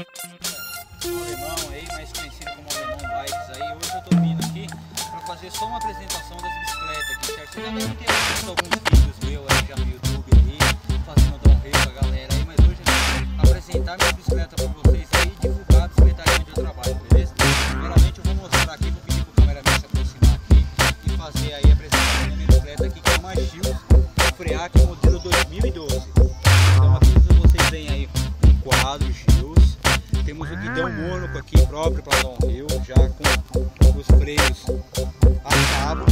Alemão aí, mais conhecido como Alemão Bikes aí. Hoje eu tô vindo aqui para fazer só uma apresentação das bicicletas aqui, certo? Vocês já devem ter visto alguns vídeos meus aí já no YouTube aí, fazendo downhill com a galera aí, mas hoje eu vou apresentar minha bicicleta para vocês aí e divulgar a bicicletaria onde eu trabalho, beleza? Primeiramente eu vou mostrar aqui, vou pedir pro cameraman se aproximar aqui e fazer aí a apresentação da minha bicicleta aqui, que é uma Gills Freak modelo 2012. Então aqui vocês veem aí um quadro Gills. Temos o guidão mônaco aqui próprio para downhill, já com os freios a cabo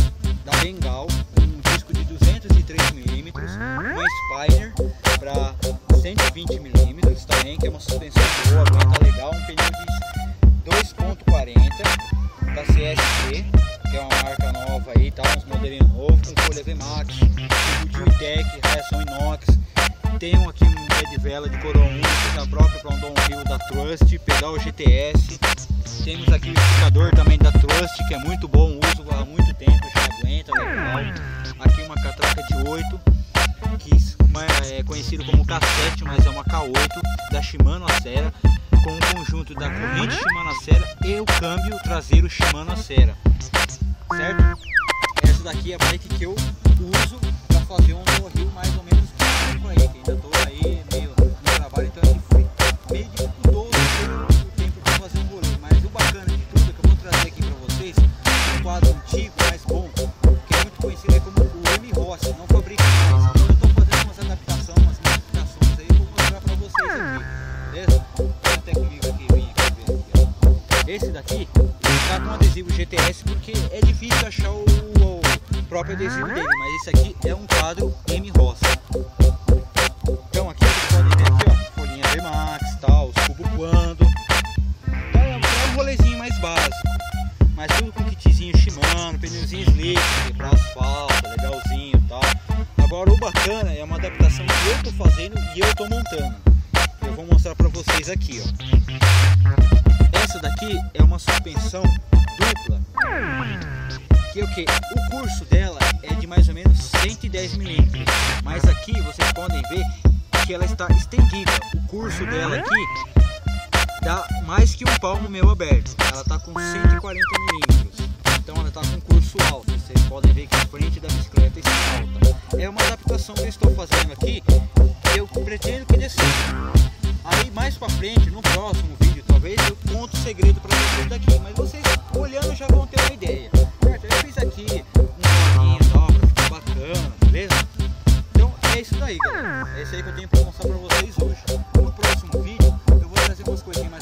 da Bengal, um disco de 203 mm, uma Spiner para 120 mm também, que é uma suspensão boa, aguenta legal, um pneu de 2.40 da CSC, que é uma marca nova aí, tá? Uns modelinhos novos, com folha VMAX, tubo de Tech, raiação inox. Tenho aqui um pé de vela de coroa única, da própria para um downhill da Trust, pedal GTS. Temos aqui o esticador também da Trust, que é muito bom, uso há muito tempo, já aguenta, legal. Aqui uma catraca de 8, que é conhecido como K7, mas é uma K8 da Shimano Acera, com um conjunto da corrente Shimano Acera e o câmbio traseiro Shimano Acera, certo? Essa daqui é a bike que eu uso para fazer um downhill mais ou menos por aí, que ainda estou aí meio no trabalho, então ele foi meio dificultoso o tempo para fazer um rolê. Mas o bacana de tudo é que eu vou trazer aqui para vocês um quadro antigo, mais bom, que é muito conhecido aí como o M-Ross, não fabrica mais. Então eu estou fazendo umas adaptações, umas modificações aí, vou mostrar para vocês aqui, beleza? Vem até comigo aqui, vem aqui ver aqui, ó. Esse daqui tá com adesivo GTS porque é difícil achar o próprio adesivo dele, mas esse aqui é um quadro M-Ross. Então aqui vocês podem ver aqui, ó, folhinha VMAX, tal, os cubos quando. É um rolezinho mais básico, mas tudo com kitzinho Shimano, pneuzinho slick para asfalto, legalzinho, tal. Agora o bacana é uma adaptação que eu tô fazendo e eu tô montando. Eu vou mostrar para vocês aqui, ó. Essa daqui é uma suspensão dupla. Que o que? O curso dela é de mais ou menos 110 mm, mas aqui vocês podem ver que ela está estendida. O curso dela aqui dá mais que um palmo meu aberto. Ela está com 140 mm, então ela está com curso alto. Vocês podem ver que a frente da bicicleta está alta. É uma adaptação que eu estou fazendo aqui. Eu pretendo que dê certo. Aí mais para frente, no próximo vídeo, talvez eu conto o segredo para vocês daqui, mas vocês olhando já vão ter uma ideia. Eu fiz aqui um pouquinho para ficar bacana, beleza? Então é isso daí, galera. É isso aí que eu tenho para mostrar para vocês hoje. No próximo vídeo eu vou trazer umas coisinhas mais